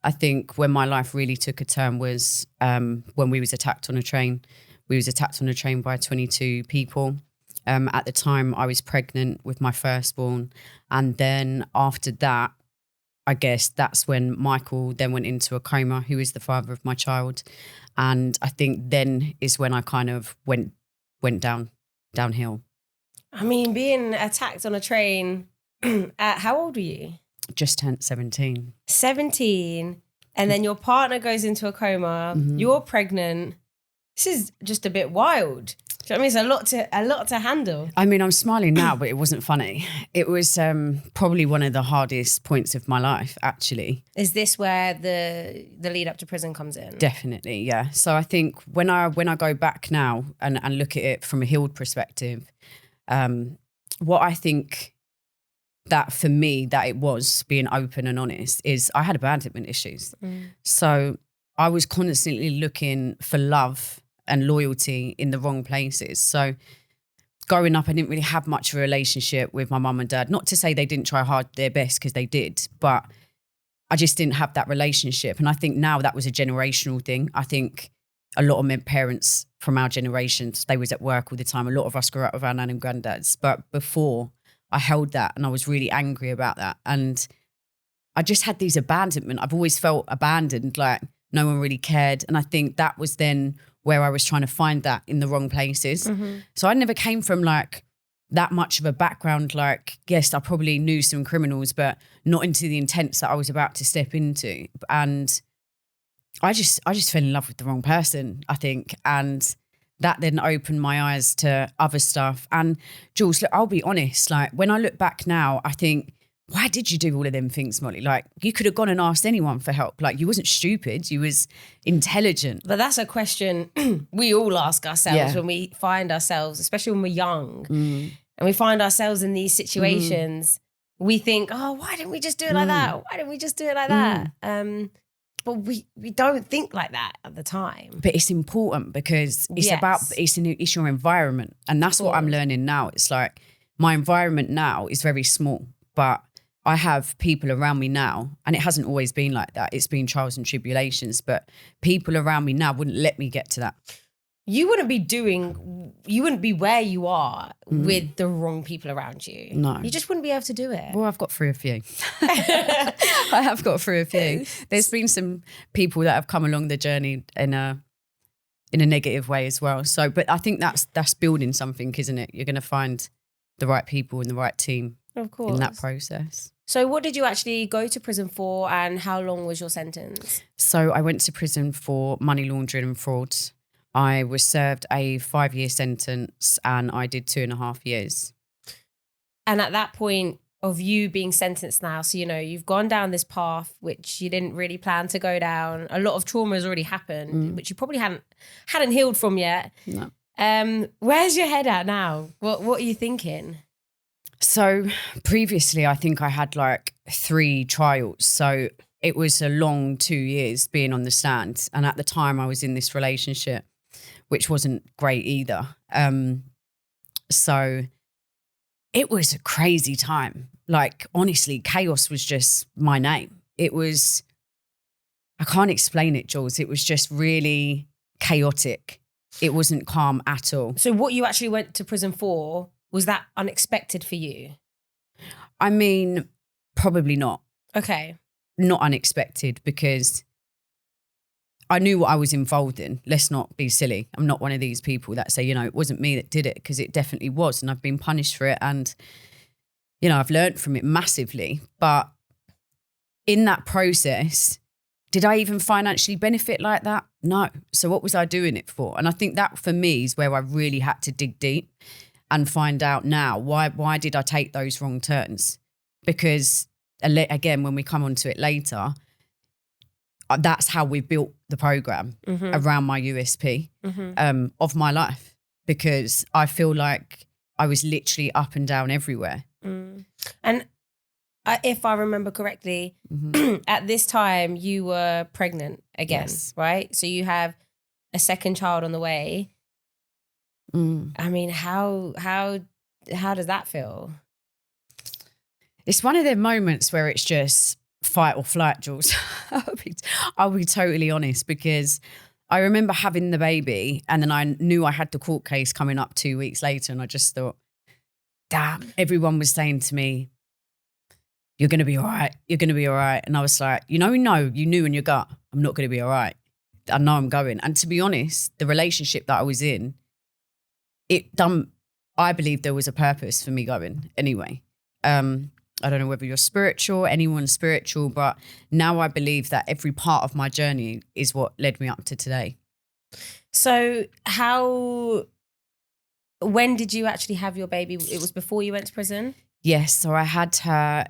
I think when my life really took a turn was when we was attacked on a train. We was attacked on a train by 22 people. At the time, I was pregnant with my firstborn. And then after that, I guess that's when Michael then went into a coma, who is the father of my child. And I think then is when I kind of went downhill. I mean, being attacked on a train at how old were you? Just turned 17. 17. And then your partner goes into a coma. Mm-hmm. You're pregnant. This is just a bit wild. Do you know what I mean? It's a lot to handle. I mean, I'm smiling now, but it wasn't funny. It was probably one of the hardest points of my life, actually. Is this where the lead up to prison comes in? Definitely, yeah. So I think when I go back now and look at it from a healed perspective, what I think that for me that it was, being open and honest, is I had abandonment issues. So I was constantly looking for love and loyalty in the wrong places. So growing up, I didn't really have much of a relationship with my mum and dad. Not to say they didn't try hard their best, because they did, but I just didn't have that relationship. And I think now that was a generational thing. I think a lot of my parents from our generations, they was at work all the time. A lot of us grew up with our nan and granddads. But before, I held that and I was really angry about that. And I just had these abandonment. I've always felt abandoned, like no one really cared. And I think that was then where I was trying to find that in the wrong places. So I never came from like that much of a background. Like, yes, I probably knew some criminals, but not into the intents that I was about to step into. And I just fell in love with the wrong person, I think. And that then opened my eyes to other stuff. And Jules, look, I'll be honest, like when I look back now, I think, why did you do all of them things, Molly? Like you could have gone and asked anyone for help. Like you wasn't stupid, you was intelligent. But that's a question we all ask ourselves when we find ourselves, especially when we're young and we find ourselves in these situations. We think, oh, why didn't we just do it like that? Why didn't we just do it like that? But we don't think like that at the time. But it's important because it's your environment. And that's what I'm learning now. It's like my environment now is very small, but I have people around me now, and it hasn't always been like that. It's been trials and tribulations, but people around me now wouldn't let me get to that. You wouldn't be where you are with the wrong people around you. No. You just wouldn't be able to do it. Well, I've got through a few. I have got through a few. There's been some people that have come along the journey in a negative way as well. So, but I think that's building something, isn't it? You're going to find the right people and the right team. Of course. In that process. So what did you actually go to prison for, and how long was your sentence? So I went to prison for money laundering and fraud. I was served a 5-year sentence and I did 2.5 years. And at that point of you being sentenced now, so, you know, you've gone down this path, which you didn't really plan to go down. A lot of trauma has already happened, which you probably hadn't healed from yet. No. Where's your head at now? What are you thinking? So previously, I think I had like 3 trials. So it was a long 2 years being on the stand. And at the time I was in this relationship, which wasn't great either. So it was a crazy time. Like, honestly, chaos was just my name. It was, I can't explain it, Jules. It was just really chaotic. It wasn't calm at all. So what you actually went to prison for, was that unexpected for you? I mean, probably not. Okay. Not unexpected, because I knew what I was involved in. Let's not be silly. I'm not one of these people that say, you know, it wasn't me that did it, because it definitely was. And I've been punished for it. And, you know, I've learned from it massively. But in that process, did I even financially benefit like that? No. So what was I doing it for? And I think that for me is where I really had to dig deep and find out now, why did I take those wrong turns? Because again, when we come onto it later, that's how we built the program around my USP of my life, because I feel like I was literally up and down everywhere. And if I remember correctly, at this time you were pregnant again, right? So you have a second child on the way. I mean, how does that feel? It's one of them moments where it's just fight or flight, Jules. I'll be totally honest, because I remember having the baby and then I knew I had the court case coming up 2 weeks later, and I just thought, damn, everyone was saying to me, you're going to be all right. You're going to be all right. And I was like, you knew in your gut, I'm not going to be all right. I know I'm going. And to be honest, the relationship that I was in, I believe there was a purpose for me going anyway. I don't know whether you're spiritual, anyone's spiritual, but now I believe that every part of my journey is what led me up to today. So when did you actually have your baby? It was before you went to prison? Yes. So I had her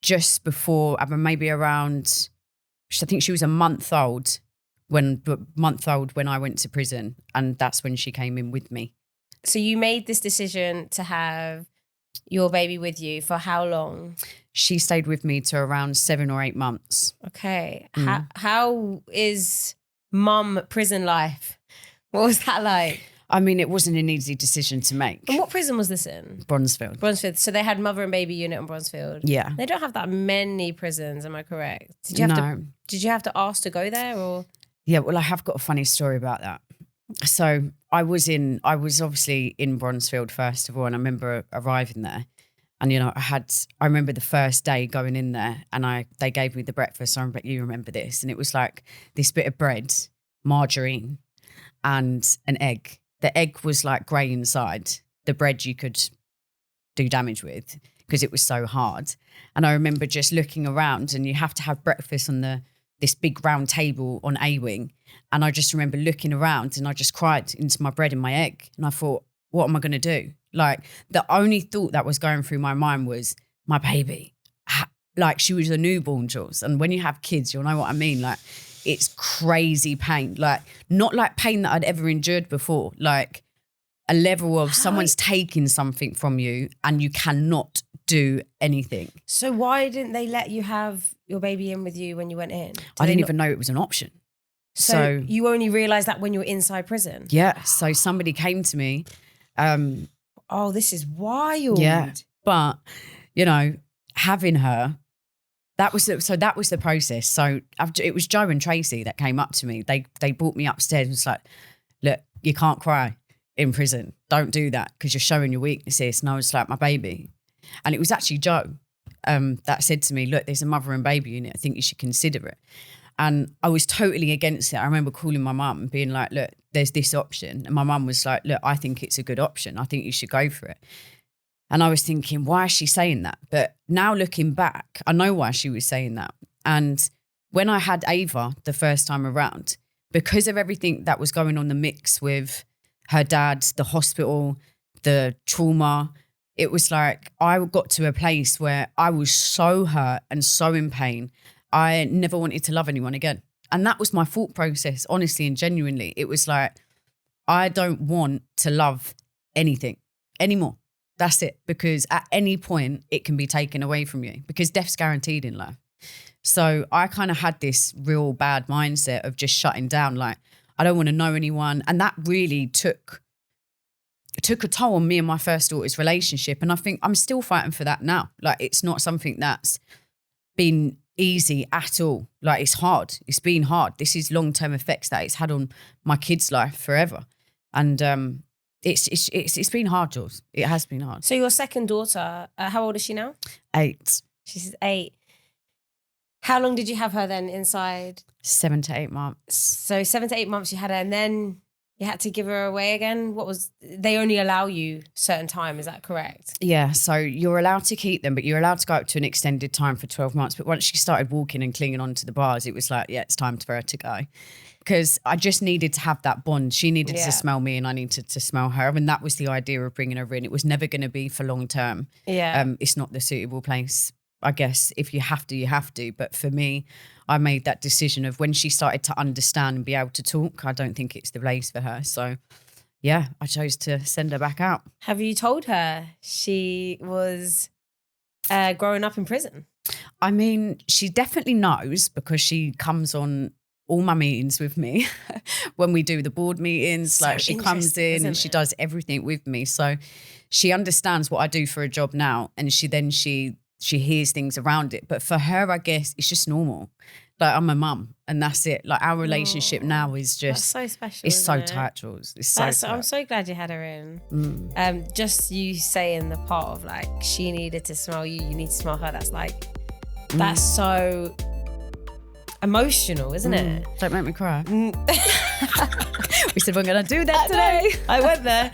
just before, maybe around, I think she was a month old when I went to prison. And that's when she came in with me. So you made this decision to have your baby with you for how long? She stayed with me to around 7 or 8 months. Okay. How is mum prison life? What was that like? I mean, it wasn't an easy decision to make. And what prison was this in? Bronzefield. Bronzefield. So they had mother and baby unit in Bronzefield. Yeah. They don't have that many prisons, am I correct? Did you have to ask to go there, or? Yeah, well, I have got a funny story about that. So I was obviously in Bronzefield first of all, and I remember arriving there, and I remember the first day going in there, and they gave me the breakfast. I bet you remember this, and it was like this bit of bread, margarine, and an egg. The egg was like grey inside. The bread you could do damage with because it was so hard. And I remember just looking around, and you have to have breakfast on this big round table on A wing. And I just remember looking around, and I just cried into my bread and my egg. And I thought, what am I going to do? Like, the only thought that was going through my mind was my baby. Like, she was a newborn, Jules. And when you have kids, you'll know what I mean. Like, it's crazy pain. Like, not like pain that I'd ever endured before. Like, a level of someone's taking something from you and you cannot do anything. So why didn't they let you have your baby in with you when you went in? I didn't even know it was an option. So you only realised that when you were inside prison? Yeah. So somebody came to me. Oh, this is wild. Yeah. But, having her, that was the process. So it was Joe and Tracy that came up to me. They brought me upstairs and was like, look, you can't cry in prison. Don't do that because you're showing your weaknesses. And I was like, my baby. And it was actually Joe that said to me, look, there's a mother and baby unit. I think you should consider it. And I was totally against it. I remember calling my mum and being like, look, there's this option. And my mum was like, look, I think it's a good option. I think you should go for it. And I was thinking, why is she saying that? But now looking back, I know why she was saying that. And when I had Ava the first time around, because of everything that was going on, the mix with her dad, the hospital, the trauma, it was like I got to a place where I was so hurt and so in pain. I never wanted to love anyone again. And that was my thought process, honestly and genuinely. It was like, I don't want to love anything anymore. That's it. Because at any point, it can be taken away from you because death's guaranteed in life. So I kind of had this real bad mindset of just shutting down. Like, I don't want to know anyone. And that really took a toll on me and my first daughter's relationship. And I think I'm still fighting for that now. Like, it's not something that's been easy at all. Like, it's hard. It's been hard. This is long-term effects that it's had on my kids' life forever. And it's been hard, Jules. It has been hard. So your second daughter, how old is she now? 8. She's 8. How long did you have her then inside? 7 to 8 months. So 7 to 8 months you had her, and then you had to give her away again? They only allow you certain time, is that correct? Yeah, so you're allowed to keep them, but you're allowed to go up to an extended time for 12 months. But once she started walking and clinging onto the bars, it was like, yeah, it's time for her to go. Because I just needed to have that bond. She needed to smell me and I needed to smell her. And that was the idea of bringing her in. It was never going to be for long term. Yeah. It's not the suitable place. I guess if you have to, you have to. But for me, I made that decision of when she started to understand and be able to talk, I don't think it's the place for her. So, yeah, I chose to send her back out. Have you told her she was growing up in prison? I mean, she definitely knows because she comes on all my meetings with me when we do the board meetings. So like, she comes in and she does everything with me. So she understands what I do for a job now. And she she hears things around it. But for her, I guess it's just normal. Like, I'm a mum and that's it. Like, our relationship now is just... That's so special, It's so isn't it? tight, Jules. It's so tight. I'm so glad you had her in. Just you saying the part of like, she needed to smell you, you need to smell her. That's like, that's so emotional, isn't it? Don't make me cry. We said we're going to do that today. I went there.